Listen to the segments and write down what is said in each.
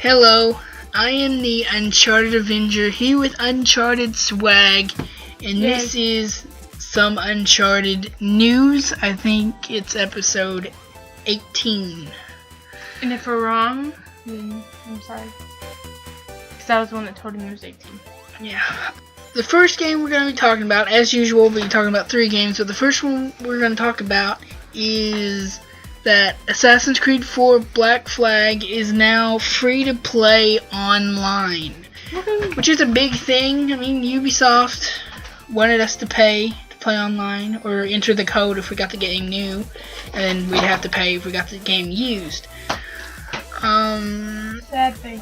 Hello, I am the Uncharted Avenger here with Uncharted swag, and this is some Uncharted news. I think it's episode 18. And if we're wrong, then I'm sorry. Because I was the one that told him it was 18. Yeah. The first game we're going to be talking about, as usual, we'll be talking about 3 games, but the first one we're going to talk about is that Assassin's Creed 4 Black Flag is now free to play online. Which is a big thing. I mean, Ubisoft wanted us to pay to play online, or enter the code if we got the game new, and then we'd have to pay if we got the game used. Sad face.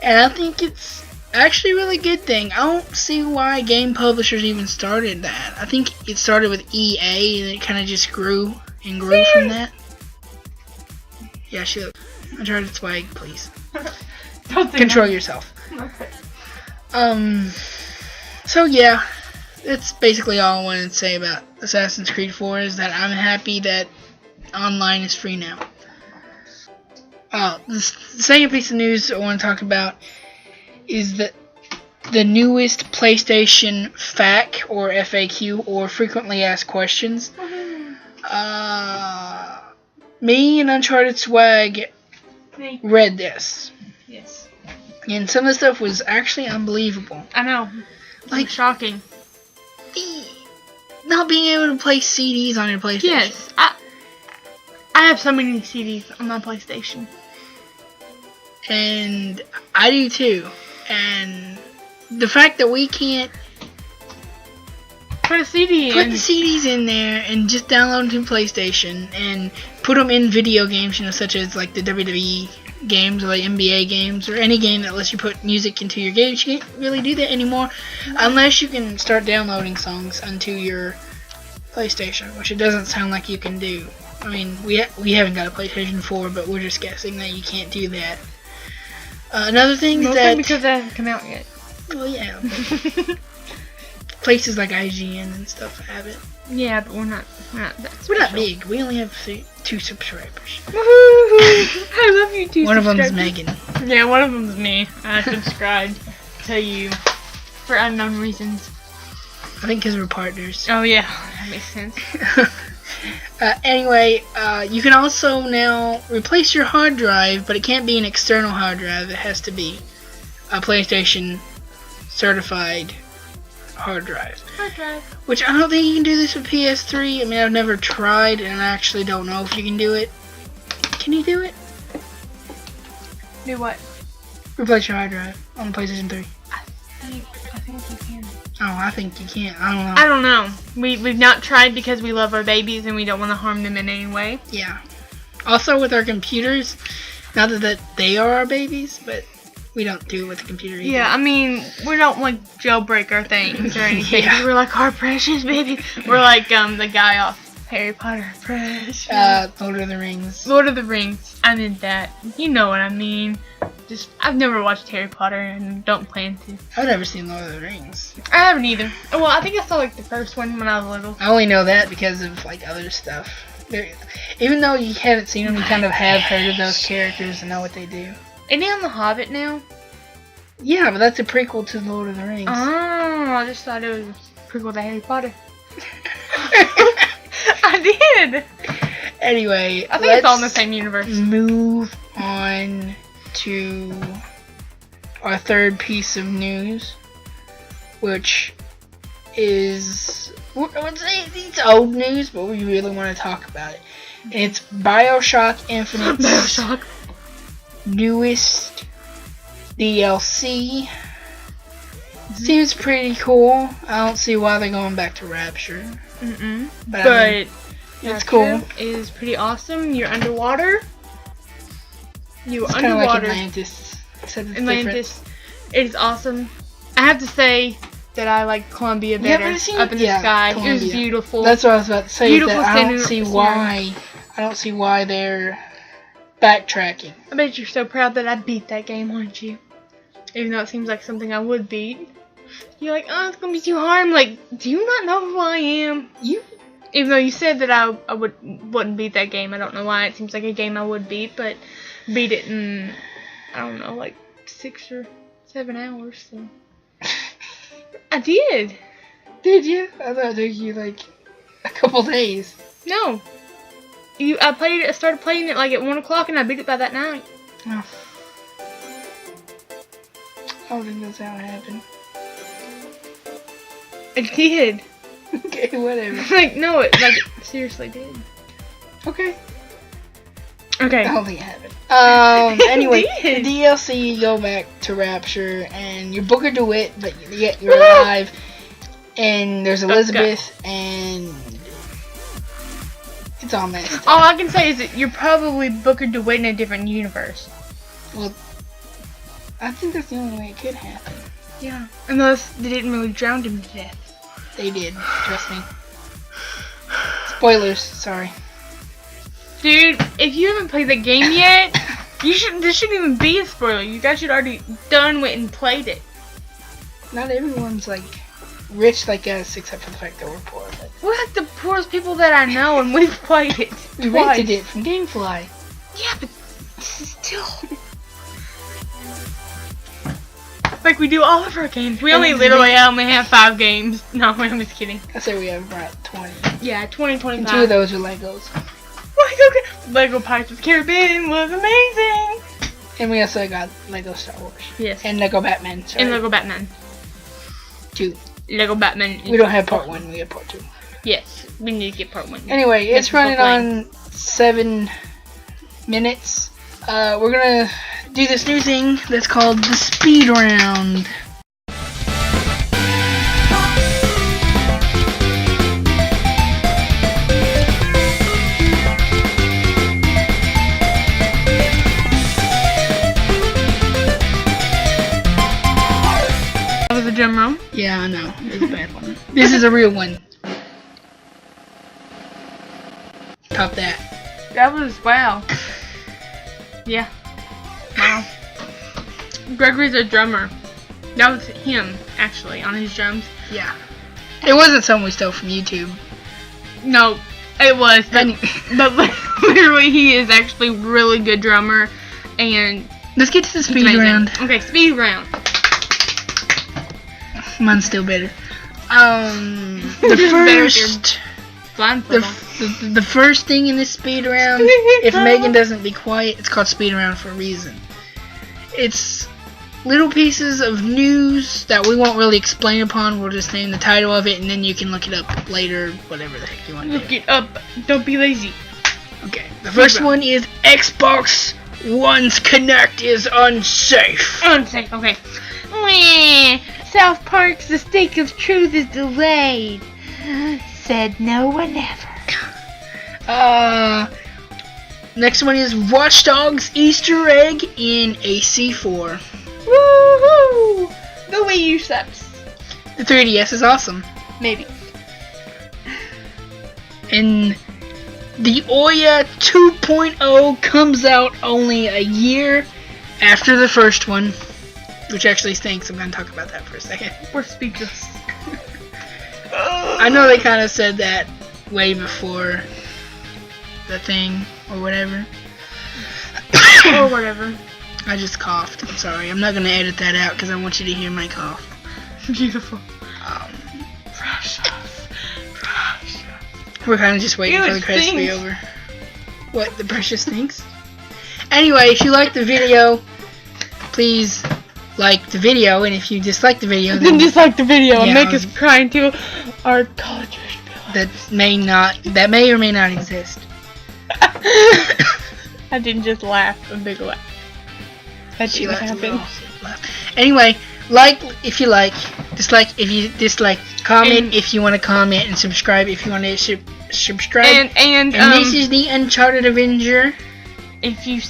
And I think it's actually a really good thing. I don't see why game publishers even started that. I think it started with EA and it kind of just grew and grew from that. Yeah, sure. Uncharted swag, please. Control yourself. Okay. So yeah, that's basically all I wanted to say about Assassin's Creed 4 is that I'm happy that online is free now. The second piece of news I want to talk about is that the newest PlayStation FAQ or FAQ or frequently asked questions. Me and Uncharted swag read this. Yes. And some of the stuff was actually unbelievable. I know. Like shocking. Not being able to play CDs on your PlayStation. Yes. I have so many CDs on my PlayStation. And I do too. And the fact that we can't put the CDs in there and just download them to PlayStation and put them in video games, such as like the WWE games or like NBA games or any game that lets you put music into your games. You can't really do that anymore unless you can start downloading songs onto your PlayStation, which it doesn't sound like you can do. I mean, we haven't got a PlayStation 4, but we're just guessing that you can't do that. Another thing is that because they haven't come out yet. Well, yeah. Places like IGN and stuff have it. Yeah, but we're not big. We only have 2 subscribers. Woohoo! I love you, 2 One of them is Megan. Yeah, one of them is me. I subscribed to you for unknown reasons. I think because we're partners. Oh yeah, that makes sense. Anyway, you can also now replace your hard drive, but it can't be an external hard drive. It has to be a PlayStation certified hard drive. Which I don't think you can do this with PS3. I mean, I've never tried, and I actually don't know if you can do it. Can you do it? Do what? Replace your hard drive on the PlayStation 3. I think you can. Oh, I think you can't. I don't know. We've not tried because we love our babies and we don't want to harm them in any way. Yeah. Also with our computers, not that they are our babies, but we don't do it with the computer either. Yeah, I mean, we don't like jailbreak our things or anything. Yeah. We're like our precious baby. We're like the guy off Harry Potter. Precious. Lord of the Rings. Lord of the Rings. I meant that. You know what I mean. I've never watched Harry Potter and don't plan to. I've never seen Lord of the Rings. I haven't either. Well, I think I saw like the first one when I was little. I only know that because of like other stuff. Even though you haven't seen them, you kind of have heard of those characters and know what they do. Isn't he on The Hobbit now? Yeah, but that's a prequel to Lord of the Rings. Oh, I just thought it was a prequel to Harry Potter. I did. Anyway, I think it's all in the same universe. Move on to our third piece of news, which is, I would say it's old news, but we really want to talk about it. It's BioShock Infinite. BioShock. Newest DLC. Seems pretty cool. I don't see why they're going back to Rapture. But I mean, it's cool. Is pretty awesome. You're underwater. It's kind of like Atlantis. Atlantis is awesome. I have to say that I like Columbia better up in the sky. Columbia. It was beautiful. That's what I was about to say. Beautiful. I don't see why they're backtracking. I bet you're so proud that I beat that game, aren't you? Even though it seems like something I would beat. You're like, oh, it's gonna be too hard. I'm like, do you not know who I am? Even though you said that I wouldn't beat that game. I don't know why. It seems like a game I would beat, but beat it and I don't know, like 6 or 7 hours. So I did. Did you? I thought it took you like a couple days. No. I started playing it like at 1 o'clock and I beat it by that night. Oh. I don't think that's how it happened. It did. Okay, whatever. Like, no, it seriously did. Okay. Okay. I don't think it happened. Anyway, It did. the DLC, you go back to Rapture, and you're Booker DeWitt, but yet you're alive. And there's Elizabeth, and it's all messed up. All I can say is that you're probably Booker DeWitt in a different universe. Well, I think that's the only way it could happen. Yeah. Unless they didn't really drown him to death. They did, trust me. Spoilers, sorry. Dude, if you haven't played the game yet, this shouldn't even be a spoiler. You guys should already done with and played it. Not everyone's like rich like us, except for the fact that we're poor. But We're like the poorest people that I know, and we've played it. we twice. rented it from GameFly. Yeah, but still. Like we do all of our games. We only have 5 games. No, I'm just kidding. I say we have about 20. Yeah, 20, 25. And 2 of those are Legos. Lego Pirates of the Caribbean was amazing. And we also got Lego Star Wars. Yes. And Lego Batman. Sorry. And Lego Batman. 2. Lego Batman. We don't have part 1, we have part 2. Yes, we need to get part 1. Anyway, it's running on 7 minutes. We're gonna do this new thing that's called the speed round. That was a drum roll. Yeah, I know. It was a bad one. This is a real one. Top that. That was wow. Yeah. Wow. Gregory's a drummer. That was him, actually, on his drums. Yeah. It wasn't something we stole from YouTube. No, it was. But literally, he is actually a really good drummer. And let's get to the speed round. Okay, speed round. Mine's still better. The first... The first thing in this speed round, if Megan doesn't be quiet, it's called speed round for a reason. It's little pieces of news that we won't really explain upon. We'll just name the title of it, and then you can look it up later, whatever the heck you want to do. Look it up. Don't be lazy. Okay. The first one is Xbox One's Kinect is unsafe. Unsafe. Okay. South Park's The Stake of Truth is delayed. Said no one ever. Next one is Watch Dogs Easter egg in AC4. Woohoo! The Wii U sucks. The 3DS is awesome. Maybe. And the Ouya 2.0 comes out only a year after the first one, which actually stinks. I'm going to talk about that for a second. We're speechless. I know they kind of said that way before the thing, or whatever. Or whatever. I just coughed. I'm sorry. I'm not going to edit that out because I want you to hear my cough. Beautiful. We're kind of just waiting for the credits to be stinks. over. What? The precious stinks? Anyway, if you like the video, please like the video, and if you dislike the video, Then dislike the video and Yeah. make us cry into our college bill. that may or may not exist. I didn't just laugh, a big laugh. That She didn't likes happen. to anyway, like if you like, dislike if you dislike, comment And- if you want to comment, and subscribe if you want to subscribe. And this is the Uncharted Avenger. if you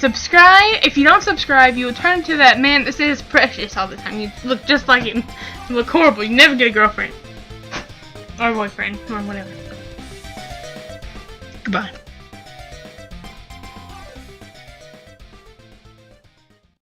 don't subscribe, you will turn into that man that says precious all the time. You look just like him. You look horrible. You never get a girlfriend. Or boyfriend. Or whatever. Goodbye.